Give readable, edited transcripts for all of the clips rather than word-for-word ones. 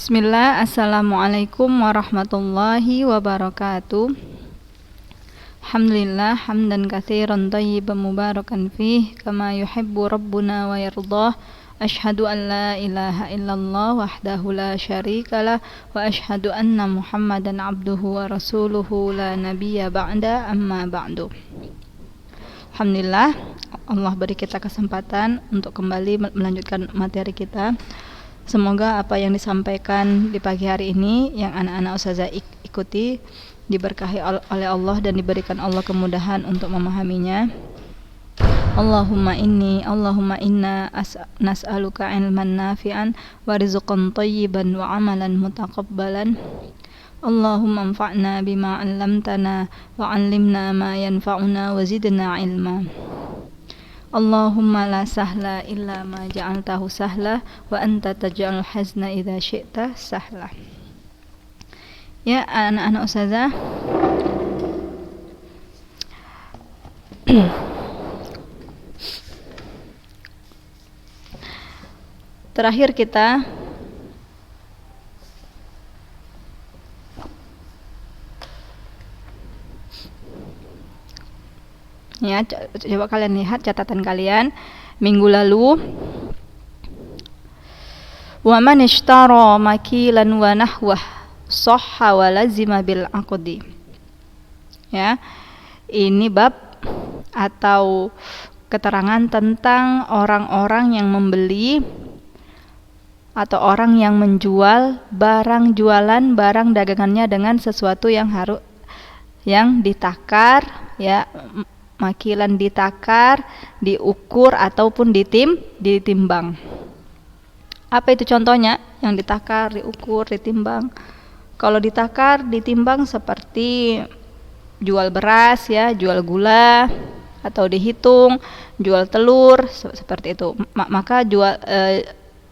Bismillah, Assalamualaikum warahmatullahi wabarakatuh. Alhamdulillah, hamdan katsiran thayyiban mubarakan fih, kama yuhibbu rabbuna wa yardah. Ashhadu an la ilaha illallah wahdahu la syarikalah wa ashhadu anna Muhammadan abduhu wa rasuluhu la nabiyya ba'da, amma ba'du. Alhamdulillah, Allah beri kita kesempatan untuk kembali melanjutkan materi kita. Semoga apa yang disampaikan di pagi hari ini yang anak-anak Ustazah ikuti diberkahi oleh Allah dan diberikan Allah kemudahan untuk memahaminya. Allahumma inna nas'aluka ilman nafi'an wa rizqan thayyiban wa amalan mutaqabbalan. Allahumma anfa'na bima 'allamtana wa 'allimna ma yanfa'una wa zidna ilma. Allahumma la sahla illa ma ja'altahu sahla wa anta taj'alul hazna idza syi'ta sahla. Ya, anak-anak Ustazah, terakhir kita ya, coba kalian lihat catatan kalian minggu lalu. Wa man ishtara makilan wa nahwah sahha wa lazima bil aqdi. Ya, ini bab atau keterangan tentang orang-orang yang membeli atau orang yang menjual barang barang dagangannya dengan sesuatu yang ditakar, ya, makilan ditakar, diukur ataupun ditimbang. Apa itu contohnya? Yang ditakar, diukur, ditimbang. Kalau ditakar, ditimbang seperti jual beras, ya, jual gula, atau dihitung, jual telur, seperti itu. Maka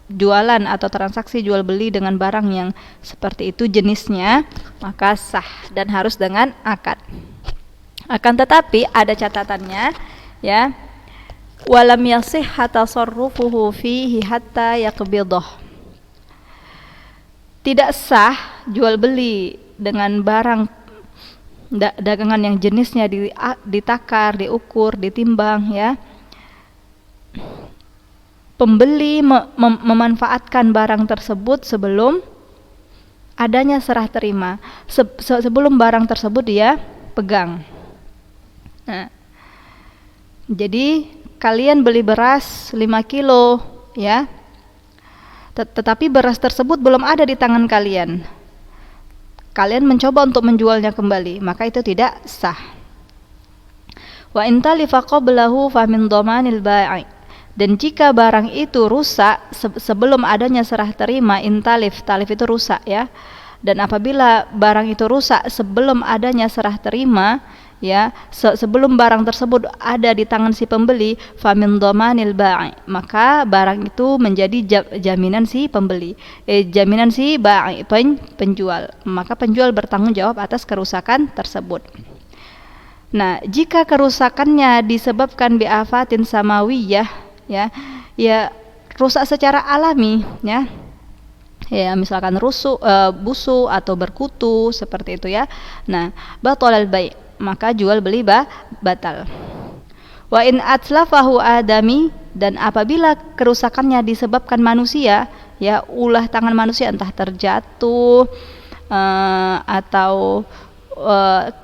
jualan atau transaksi jual beli dengan barang yang seperti itu jenisnya, maka sah dan harus dengan akad. Akan tetapi ada catatannya, ya. Walam yasihha tasarrufuhu fihi hatta yaqbidah. Tidak sah jual beli dengan barang dagangan yang jenisnya ditakar, diukur, ditimbang, ya. Pembeli memanfaatkan barang tersebut sebelum adanya serah terima, sebelum barang tersebut dia pegang. Nah, jadi kalian beli beras 5 kilo, ya. Tetapi beras tersebut belum ada di tangan kalian. Kalian mencoba untuk menjualnya kembali, maka itu tidak sah. Wa in talifa qablahu fa min dhamanil bai'. Dan jika barang itu rusak sebelum adanya serah terima, talif itu rusak, ya. Dan apabila barang itu rusak sebelum adanya serah terima, ya, sebelum barang tersebut ada di tangan si pembeli, famin dhamanil bai', maka barang itu menjadi jaminan si pembeli, jaminan si bai', penjual. Maka penjual bertanggung jawab atas kerusakan tersebut. Nah, jika kerusakannya disebabkan bi'afatin samawiyah, ya rusak secara alami, ya. Ya, misalkan busuk atau berkutu seperti itu, ya. Nah, batalal bai', maka jual beli batal. Wa in atlafahu adami, dan apabila kerusakannya disebabkan manusia, ya, ulah tangan manusia, entah terjatuh atau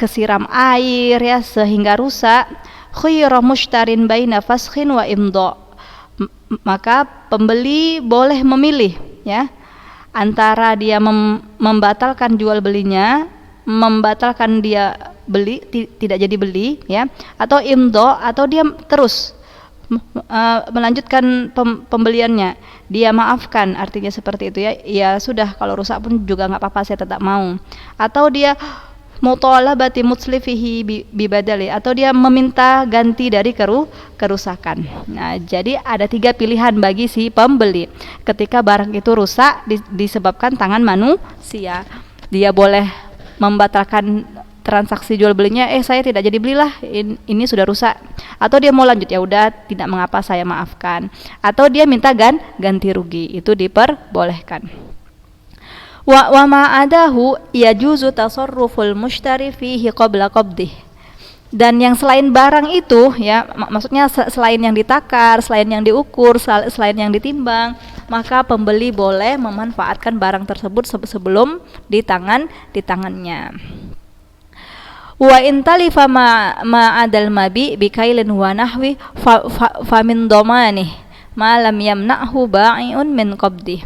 kesiram air, ya, sehingga rusak, khuyira mushtarin baina faskhin wa imdha, maka pembeli boleh memilih, ya, antara dia membatalkan jual belinya, membatalkan dia beli, tidak jadi beli, ya, atau imdho, atau dia terus melanjutkan pembeliannya, dia maafkan, artinya seperti itu, ya. Ya sudah, kalau rusak pun juga nggak apa-apa, saya tetap mau. Atau dia mutalabati mutslifihi bibadali, atau dia meminta ganti dari kerusakan. Nah, jadi ada 3 pilihan bagi si pembeli ketika barang itu rusak disebabkan tangan manusia. Dia boleh membatalkan transaksi jual belinya, saya tidak jadi belilah, ini sudah rusak. Atau dia mau lanjut, ya udah, tidak mengapa, saya maafkan. Atau dia minta ganti rugi, itu diperbolehkan. Wa ma adahu yajuzu tasarruful mushtari fihi qabla qabdih. Dan yang selain barang itu ya, maksudnya selain yang ditakar, selain yang diukur, selain yang ditimbang, maka pembeli boleh memanfaatkan barang tersebut sebelum di tangannya. Wa in talifa ma adal mabi bikailin wa nahwi fa min dhamani ma lam yamna'hu ba'i'un min qabdi.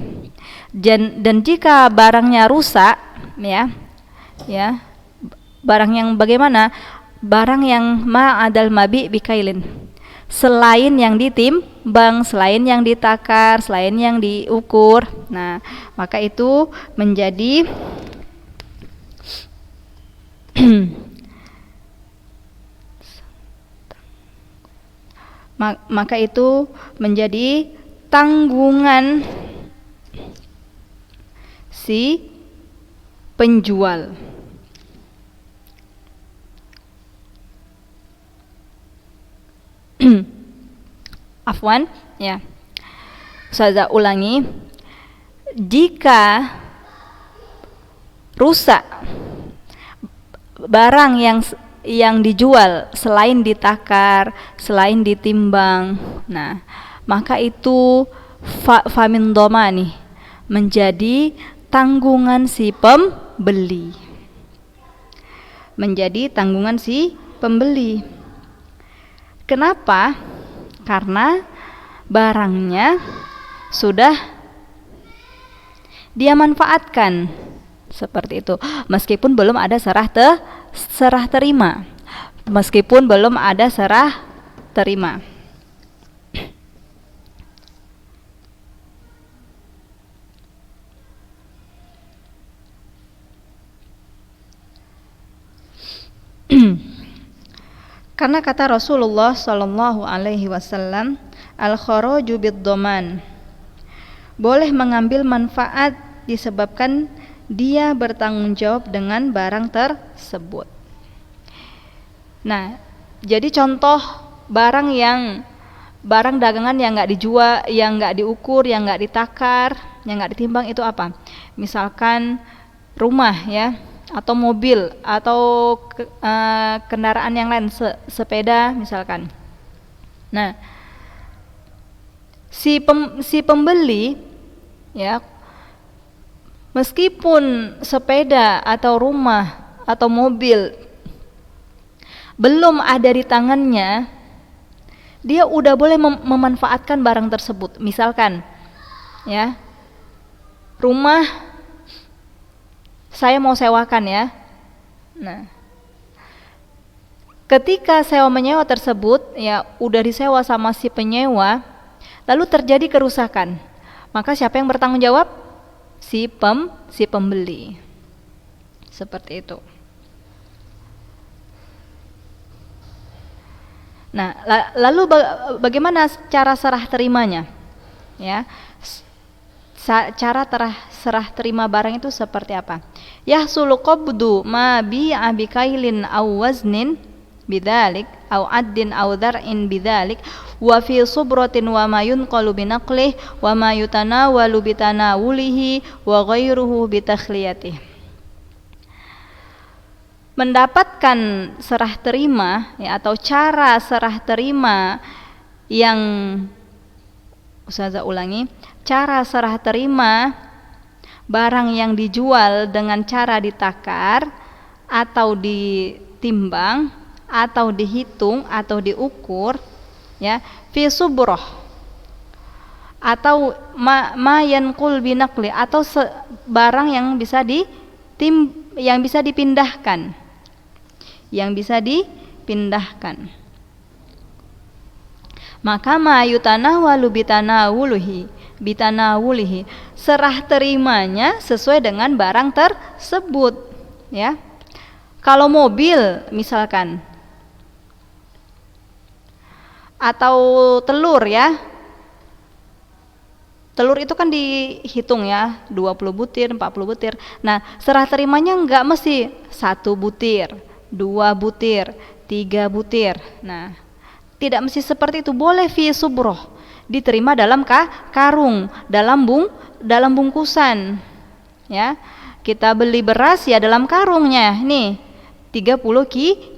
Dan jika barangnya rusak ya barang yang bagaimana? Barang yang ma'adal mabi bikailin, selain yang ditimbang, selain yang ditakar, selain yang diukur. Nah, maka itu menjadi maka itu menjadi tanggungan si penjual. Afwan ya, saya ulangi, jika rusak barang yang dijual selain ditakar, selain ditimbang, nah maka itu famin dhamani, menjadi tanggungan si pembeli, menjadi tanggungan si pembeli. Kenapa? Karena barangnya sudah dia manfaatkan, seperti itu, meskipun belum ada serah terima, meskipun belum ada serah terima. Karena kata Rasulullah Shallallahu Alaihi Wasallam, al-kharaju bid-dhaman, boleh mengambil manfaat disebabkan dia bertanggung jawab dengan barang tersebut. Nah, jadi contoh barang dagangan yang nggak dijual, yang nggak diukur, yang nggak ditakar, yang nggak ditimbang itu apa? Misalkan rumah ya, atau mobil, atau kendaraan yang lain, sepeda misalkan. Nah, si pembeli ya, meskipun sepeda atau rumah atau mobil belum ada di tangannya, dia udah boleh memanfaatkan barang tersebut. Misalkan ya, rumah saya mau sewakan ya. Nah, ketika sewa menyewa tersebut ya udah disewa sama si penyewa, lalu terjadi kerusakan, maka siapa yang bertanggung jawab? Si pembeli. Seperti itu. Nah, lalu bagaimana cara serah terimanya? Ya. Cara serah terima barang itu seperti apa? Yahsulu qabdu ma bi'a bikailin aw waznin bidzalik aw addin aw dhar'in bidzalik wa fi subratin wa ma yunqalu binaqlih wa ma yutanawalu bitanawulihi wa ghairuhu bitakhliyatih. Mendapatkan serah terima ya, atau cara serah terima yang Ustazah ulangi, cara serah terima barang yang dijual dengan cara ditakar atau ditimbang atau dihitung atau diukur ya, fi subroh atau ma yanqul binaqli, atau barang yang bisa dipindahkan, maka ma yutanawalu bitanawulihi, serah terimanya sesuai dengan barang tersebut ya. Kalau mobil misalkan, atau telur ya, telur itu kan dihitung ya, 20 butir, 40 butir. Nah, serah terimanya enggak mesti 1 butir, 2 butir, 3 butir. Nah, tidak mesti seperti itu. Boleh fi subroh, diterima dalam karung, dalam bungkusan ya. Kita beli beras ya dalam karungnya nih 30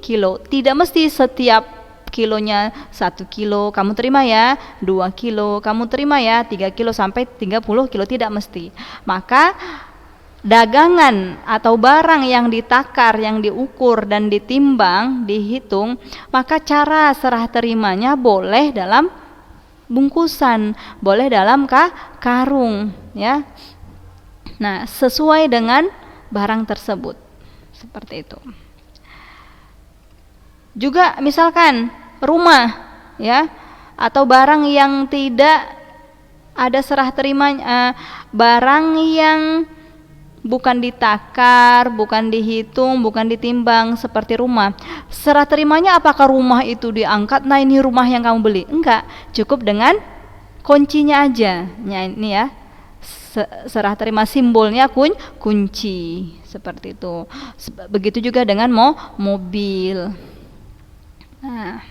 kilo. Tidak mesti setiap kilonya 1 kilo kamu terima ya, 2 kilo kamu terima ya, 3 kilo sampai 30 kilo, tidak mesti. Maka dagangan atau barang yang ditakar, yang diukur dan ditimbang, dihitung, maka cara serah terimanya boleh dalam bungkusan, boleh dalam karung, ya. Nah, sesuai dengan barang tersebut. Seperti itu. Juga misalkan rumah, ya, atau barang yang tidak ada serah terimanya, barang yang bukan ditakar, bukan dihitung, bukan ditimbang seperti rumah. Serah terimanya apakah rumah itu diangkat, nah ini rumah yang kamu beli? Enggak, cukup dengan kuncinya aja. Ya, ini ya. Serah terima simbolnya kunci. Seperti itu. Begitu juga dengan mobil. Nah.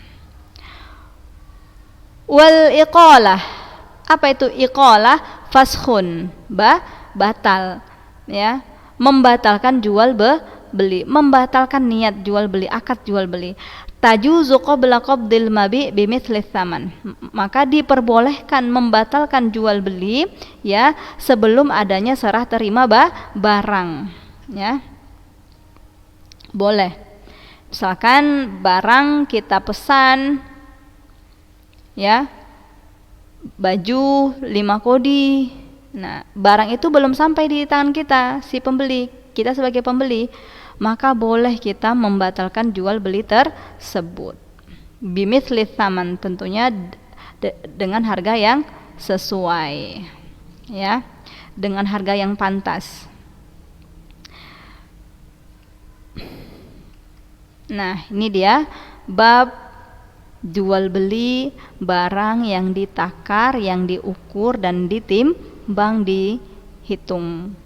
Wal iqalah. Apa itu iqalah? Faskhun. Batal. Ya, membatalkan jual beli, membatalkan niat jual beli, akad jual beli. Tajuzu qabla qabdil mabi bimithli tsaman. Maka diperbolehkan membatalkan jual beli ya sebelum adanya serah terima barang, ya. Boleh. Misalkan barang kita pesan ya, baju 5 kodi. Nah, barang itu belum sampai di tangan kita, si pembeli, kita sebagai pembeli, maka boleh kita membatalkan jual beli tersebut. Bimithli tsaman, tentunya dengan harga yang sesuai, ya, dengan harga yang pantas. Nah, ini dia bab jual beli barang yang ditakar, yang diukur dan ditimbang, dihitung.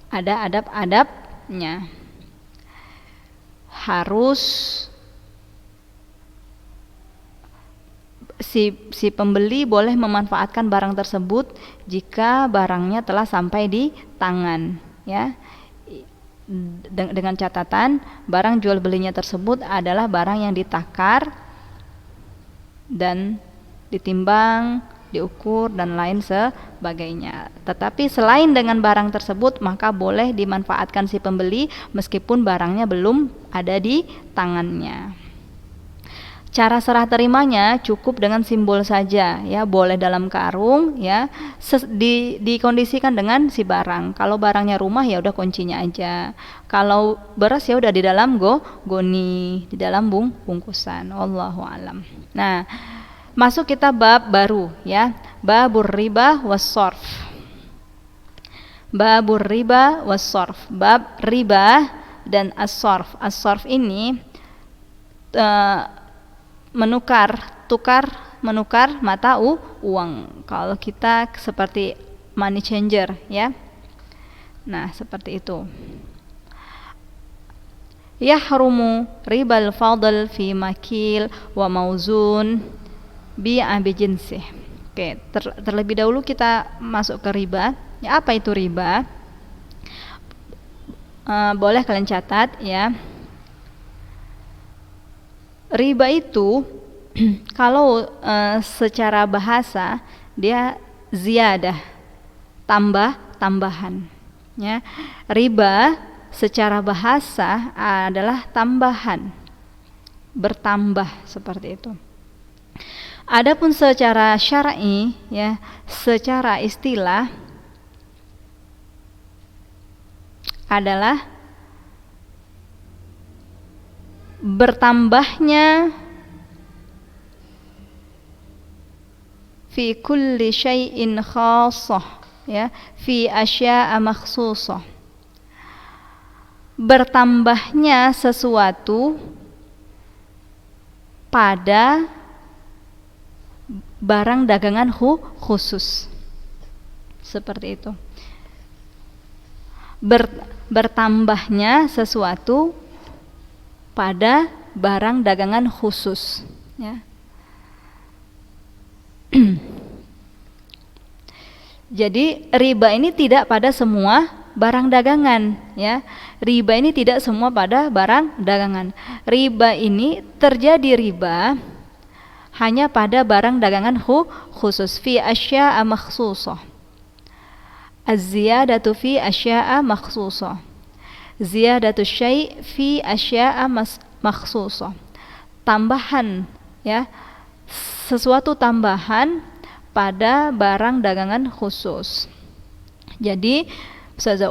Ada adab-adabnya. Harus si pembeli boleh memanfaatkan barang tersebut jika barangnya telah sampai di tangan, ya. Dengan catatan barang jual belinya tersebut adalah barang yang ditakar dan ditimbang, diukur dan lain sebagainya. Tetapi selain dengan barang tersebut maka boleh dimanfaatkan si pembeli meskipun barangnya belum ada di tangannya. Cara serah terimanya cukup dengan simbol saja, ya, boleh dalam karung, ya, dikondisikan dengan si barang. Kalau barangnya rumah ya udah kuncinya aja. Kalau beras ya udah di dalam goni, di dalam bungkusan. Wallahu alam. Nah, masuk kita bab baru, ya, babur riba was-sorf. Babur riba was-sorf, bab riba dan as-sorf. As-sorf ini menukar mata uang. Kalau kita seperti money changer, ya. Nah, seperti itu. Yahrumu ribal fadl fi makil wa mauzun bi jinsih. Oke, terlebih dahulu kita masuk ke riba. Ya, apa itu riba? Boleh kalian catat, ya. Riba itu kalau secara bahasa dia ziyadah, tambahan, ya. Riba secara bahasa adalah tambahan, bertambah, seperti itu. Adapun secara syar'i, ya, secara istilah adalah bertambahnya fi kulli syai'in khassah, ya, fi asya'a makhsusah. Bertambahnya sesuatu pada barang dagangan khusus. Seperti itu. Bertambahnya sesuatu pada barang dagangan khusus, ya. Jadi riba ini tidak pada semua barang dagangan, ya. Riba ini tidak semua pada barang dagangan. Riba ini terjadi riba hanya pada barang dagangan khusus, fi asya'a makhsusah. Az-ziyadatu fi asya'a makhsusah. Ziyadatu syai' fi asya'a makhsusah. Tambahan, ya. Sesuatu tambahan pada barang dagangan khusus. Jadi saya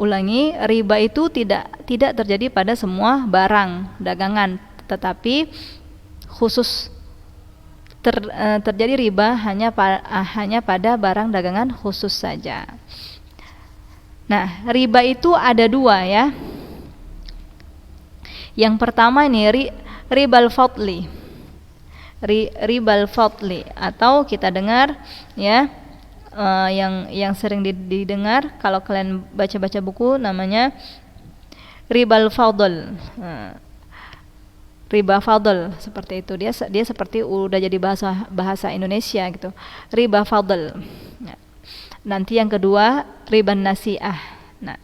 ulangi, riba itu tidak terjadi pada semua barang dagangan, tetapi khusus terjadi riba hanya pada barang dagangan khusus saja. Nah, riba itu ada dua, ya. Yang pertama ini ribal fadli. Ribal fadli, atau kita dengar, ya, yang sering didengar kalau kalian baca-baca buku, namanya ribal fadl. Riba fadl, seperti itu. Dia seperti udah jadi bahasa Indonesia gitu. Riba fadl. Nah, nanti yang kedua riban nasi'ah. Nah,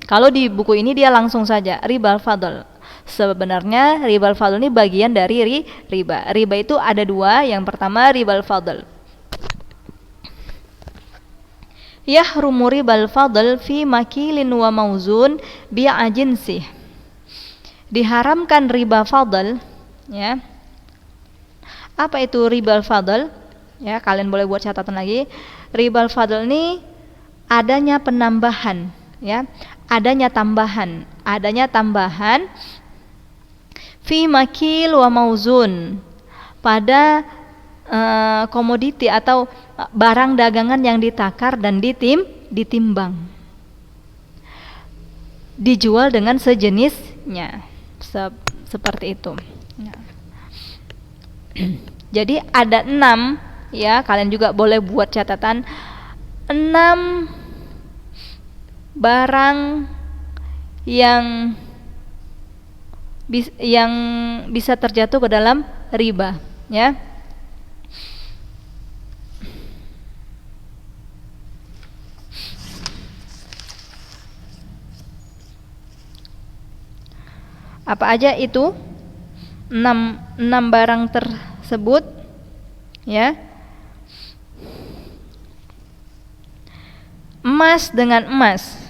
kalau di buku ini dia langsung saja ribal fadl. Sebenarnya ribal fadl ini bagian dari riba. Riba itu ada dua. Yang pertama ribal fadl. Yahrumu ribal fadl fi makilin wa mauzun bi'a jinsih. Diharamkan riba fadl, ya. Apa itu ribal fadl? Ya, kalian boleh buat catatan lagi. Ribal fadl ini adanya penambahan, ya. Adanya tambahan fi makil wa mauzun, pada komoditi atau barang dagangan yang ditakar dan ditimbang, dijual dengan sejenisnya, seperti itu. Jadi ada 6, ya, kalian juga boleh buat catatan, 6 barang yang bisa terjatuh ke dalam riba, ya. Apa aja itu 6 barang tersebut, ya? Emas dengan emas,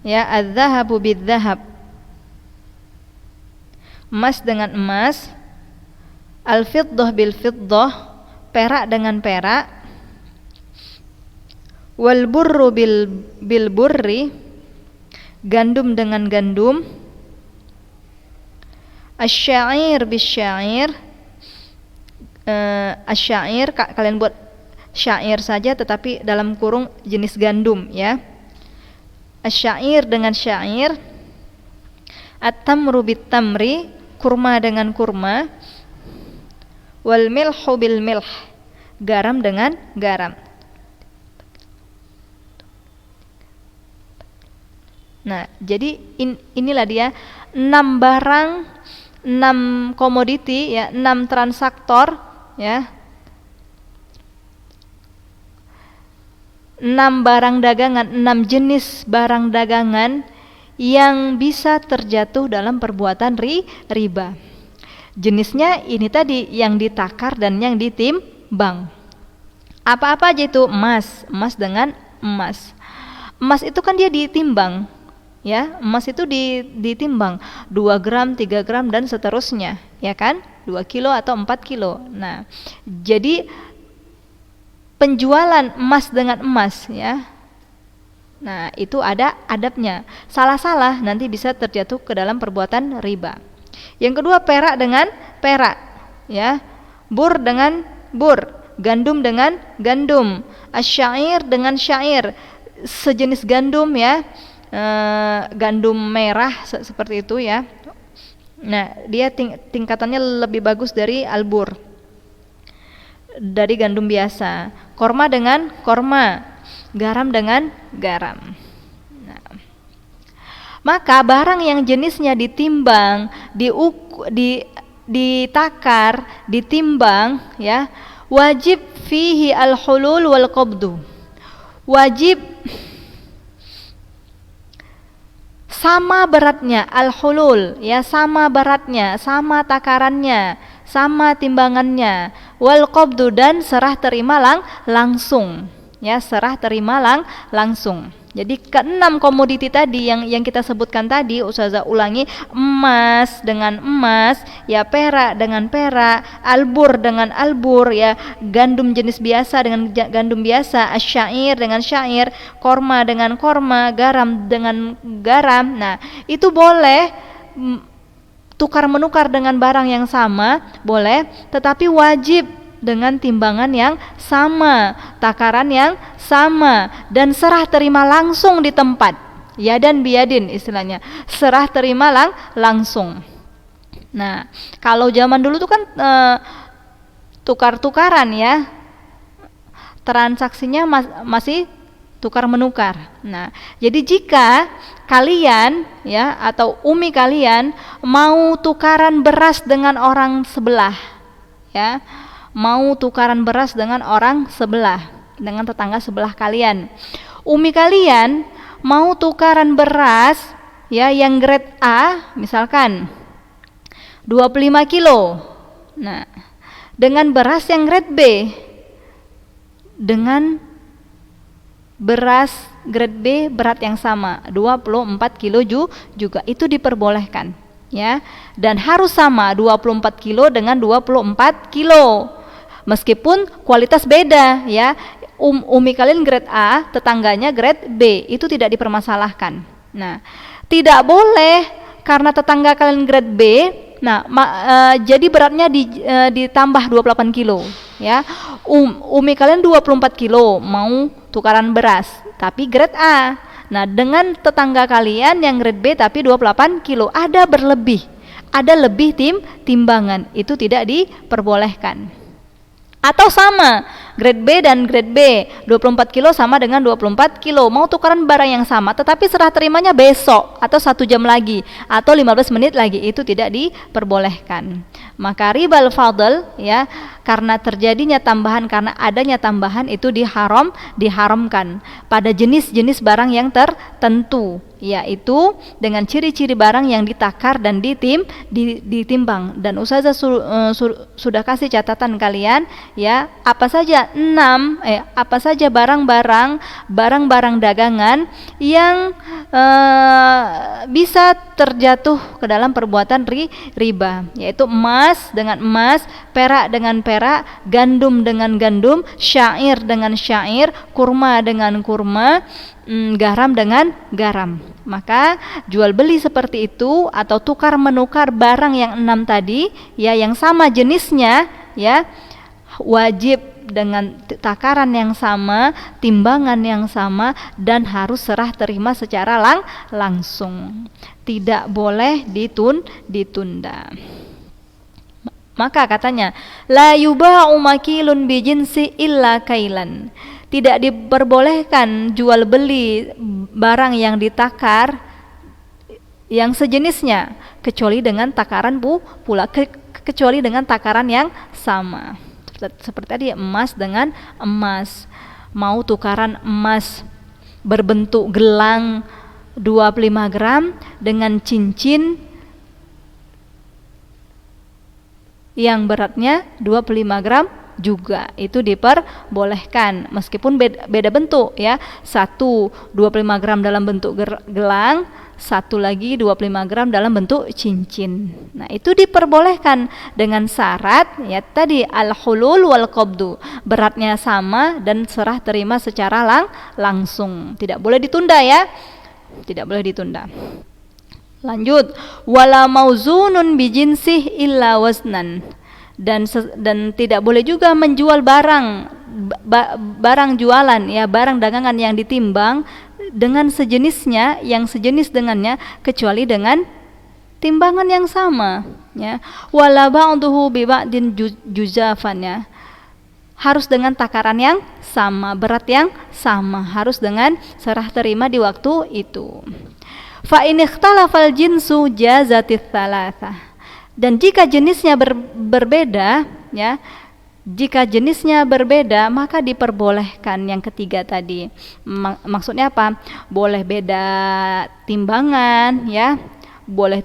ya, adz-dzahabu bidz-dzahab. Emas dengan emas, al-fiddah bil fiddah, perak dengan perak, wal burru bil burri, gandum dengan gandum, asy-sya'ir bis sya'ir. Asy-sya'ir kalian buat syair saja tetapi dalam kurung jenis gandum, ya. Asy-sya'ir dengan syair, at-tamru bit tamri, kurma dengan kurma, wal milhu bil milh, garam dengan garam. Nah, jadi inilah dia 6 barang, 6 komoditi, ya, 6 transaktor, ya. 6 barang dagangan, 6 jenis barang dagangan yang bisa terjatuh dalam perbuatan riba. Jenisnya ini tadi, yang ditakar dan yang ditimbang. Apa-apa aja itu? Emas dengan emas. Emas itu kan dia ditimbang, ya. Emas itu ditimbang 2 gram, 3 gram dan seterusnya, ya kan? 2 kilo atau 4 kilo. Nah, jadi penjualan emas dengan emas, ya. Nah, itu ada adabnya. Salah-salah nanti bisa terjatuh ke dalam perbuatan riba. Yang kedua, perak dengan perak, ya. Bur dengan bur, gandum dengan gandum, asy-sya'ir dengan syair, sejenis gandum, ya. Gandum merah seperti itu, ya. Nah, dia tingkatannya lebih bagus dari albur, dari gandum biasa. Korma dengan korma, garam dengan garam. Nah, maka barang yang jenisnya ditimbang, ditakar, ditimbang, ya, Wajib fihi al-hulul wal qabdu. Wajib sama beratnya al-hulul, ya, sama beratnya, sama takarannya, sama timbangannya, wal qabdu, dan serah terima langsung, ya, serah terima langsung. Jadi keenam komoditi tadi yang kita sebutkan tadi, Ustazah ulangi, emas dengan emas, ya, perak dengan perak, albur dengan albur, ya, gandum jenis biasa dengan gandum biasa, asyair dengan syair, korma dengan korma, garam dengan garam. Nah, itu boleh tukar menukar dengan barang yang sama, boleh, tetapi wajib dengan timbangan yang sama, takaran yang sama, dan serah terima langsung di tempat, yadan biyadin istilahnya, serah terima langsung. Nah, kalau zaman dulu tuh kan tukar-tukaran, ya, transaksinya masih tukar menukar. Nah, jadi jika kalian, ya, atau umi kalian mau tukaran beras dengan orang sebelah, ya, mau tukaran beras dengan orang sebelah, dengan tetangga sebelah kalian, umi kalian mau tukaran beras, ya, yang grade A misalkan 25 kilo, nah, dengan beras yang grade B, dengan beras grade B berat yang sama 24 kilo juga, itu diperbolehkan, ya, dan harus sama 24 kilo dengan 24 kilo. Meskipun kualitas beda, ya, umi kalian grade A, tetangganya grade B, itu tidak dipermasalahkan. Nah, tidak boleh karena tetangga kalian grade B, nah, jadi beratnya ditambah 28 kilo, ya. Umi kalian 24 kilo mau tukaran beras, tapi grade A. Nah, dengan tetangga kalian yang grade B tapi 28 kilo, ada berlebih, ada lebih timbangan, itu tidak diperbolehkan. Atau sama, grade B dan grade B 24 kilo sama dengan 24 kilo, mau tukaran barang yang sama, tetapi serah terimanya besok atau 1 jam lagi atau 15 menit lagi, itu tidak diperbolehkan. Maka ribal fadl, ya, karena terjadinya tambahan, karena adanya tambahan, itu diharamkan pada jenis-jenis barang yang tertentu, yaitu dengan ciri-ciri barang yang ditakar dan ditimbang. Dan Ustazah sudah kasih catatan kalian, ya, apa saja barang-barang dagangan yang bisa terjatuh ke dalam perbuatan riba, yaitu emas dengan emas, perak dengan perak, gandum dengan gandum, syair dengan syair, kurma dengan kurma, garam dengan garam. Maka jual beli seperti itu atau tukar menukar barang yang 6 tadi, ya, yang sama jenisnya, ya, wajib dengan takaran yang sama, timbangan yang sama, dan harus serah terima secara langsung. Tidak boleh ditunda. Maka katanya, la yuba'u makilun bijinsi illa kailan. Tidak diperbolehkan jual beli barang yang ditakar yang sejenisnya kecuali dengan takaran pula, kecuali dengan takaran yang sama. Seperti tadi, emas dengan emas, mau tukaran emas berbentuk gelang 25 gram dengan cincin yang beratnya 25 gram juga, itu diperbolehkan meskipun beda bentuk, ya. Satu 25 gram dalam bentuk gelang, satu lagi 25 gram dalam bentuk cincin. Nah, itu diperbolehkan dengan syarat, ya, tadi al-hulul wal qabdu, beratnya sama dan serah terima secara langsung. Tidak boleh ditunda, ya. Tidak boleh ditunda. Lanjut, wala mauzunun bijinsih illa waznan. Dan tidak boleh juga menjual barang jualan, ya, barang dagangan yang ditimbang dengan sejenisnya, yang sejenis dengannya, kecuali dengan timbangan yang sama, ya. Wala ba'duhu bi ba'din juzafan, ya. Harus dengan takaran yang sama, berat yang sama, harus dengan serah terima di waktu itu. Fa in ikhtalafal jinsu jazatit tsalatsah. Dan jika jenisnya berbeda, ya, Jika jenisnya berbeda, maka diperbolehkan yang ketiga tadi. Maksudnya apa? Boleh beda timbangan, ya. Boleh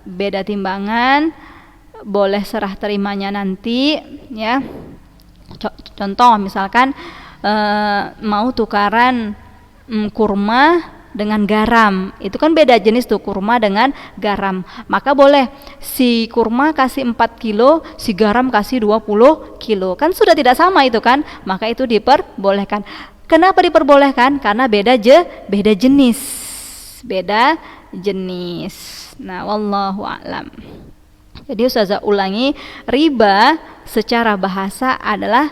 beda timbangan, boleh serah terimanya nanti, ya. Contoh misalkan mau tukaran kurma dengan garam, itu kan beda jenis tuh, kurma dengan garam. Maka boleh si kurma kasih 4 kilo, si garam kasih 20 kilo. Kan sudah tidak sama itu kan, maka itu diperbolehkan. Kenapa diperbolehkan? Karena beda jenis. Beda jenis. Nah, wallahu a'lam. Jadi Ustazah ulangi, riba secara bahasa adalah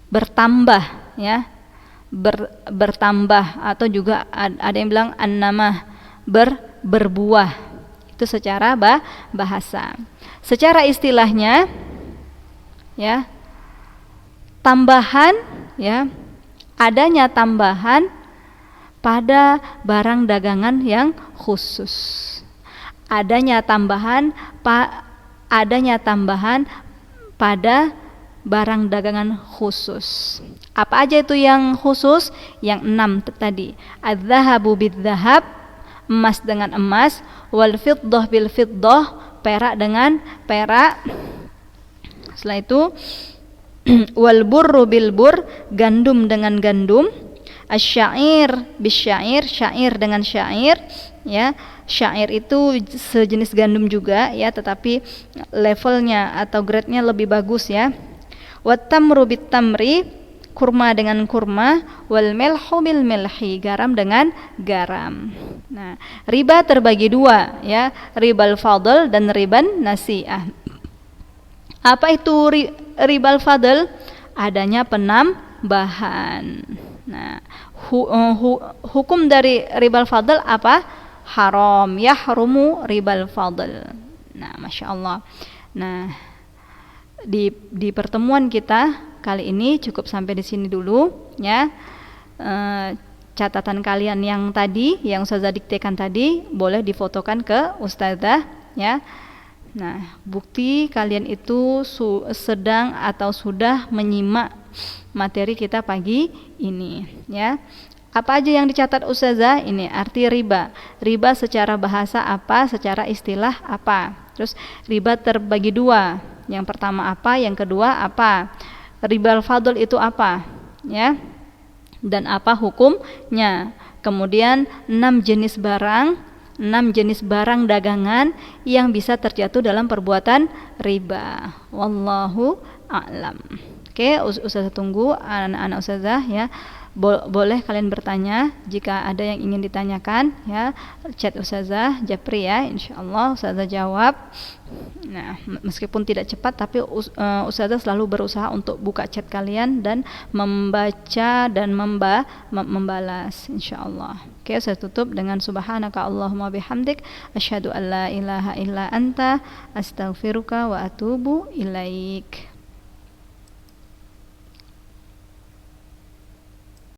bertambah, ya. Bertambah, atau juga ada yang bilang an-namah, berbuah. Itu secara bahasa. Secara istilahnya, ya, tambahan, ya, adanya tambahan pada barang dagangan yang khusus. Adanya tambahan pada barang dagangan khusus. Apa aja itu yang khusus? Yang 6 tadi. Adz-dzahabu bidz-dzahab, emas dengan emas, wal fiddah bil fiddah, perak dengan perak. Setelah itu wal burru bil bur, gandum dengan gandum, asyair bisyair, syair dengan syair, ya. Syair itu sejenis gandum juga, ya, tetapi levelnya atau grade-nya lebih bagus, ya. Wat tamru bit tamri, kurma dengan kurma, wal milhu bil milhi, garam dengan garam. Nah, riba terbagi dua, ya, ribal fadl dan riban nasi'ah. Apa itu ribal fadl? Adanya penambahan. Nah, hukum dari ribal fadl apa? Haram, yahrumu ribal fadl. Nah, Masya Allah. Nah, di pertemuan kita kali ini cukup sampai di sini dulu, ya. Catatan kalian yang tadi, yang Ustazah diktekan tadi, boleh difotokan ke Ustazah, ya. Nah, bukti kalian itu sedang atau sudah menyimak materi kita pagi ini, ya. Apa aja yang dicatat Ustazah? Ini arti riba. Riba secara bahasa apa? Secara istilah apa? Terus riba terbagi dua. Yang pertama apa? Yang kedua apa? Ribal fadl itu apa? Ya. Dan apa hukumnya? Kemudian 6 jenis barang dagangan yang bisa terjatuh dalam perbuatan riba. Wallahu a'lam. Oke, Ustazah tunggu anak-anak Ustazah, ya. Boleh kalian bertanya jika ada yang ingin ditanyakan, ya, chat Ustazah Japri, ya, insyaallah Ustazah jawab. Nah, meskipun tidak cepat tapi Ustazah selalu berusaha untuk buka chat kalian dan membaca dan membalas insyaallah. Oke, saya tutup dengan subhanaka Allahumma bihamdik asyhadu an la ilaha illa anta astaghfiruka wa atubu ilaik.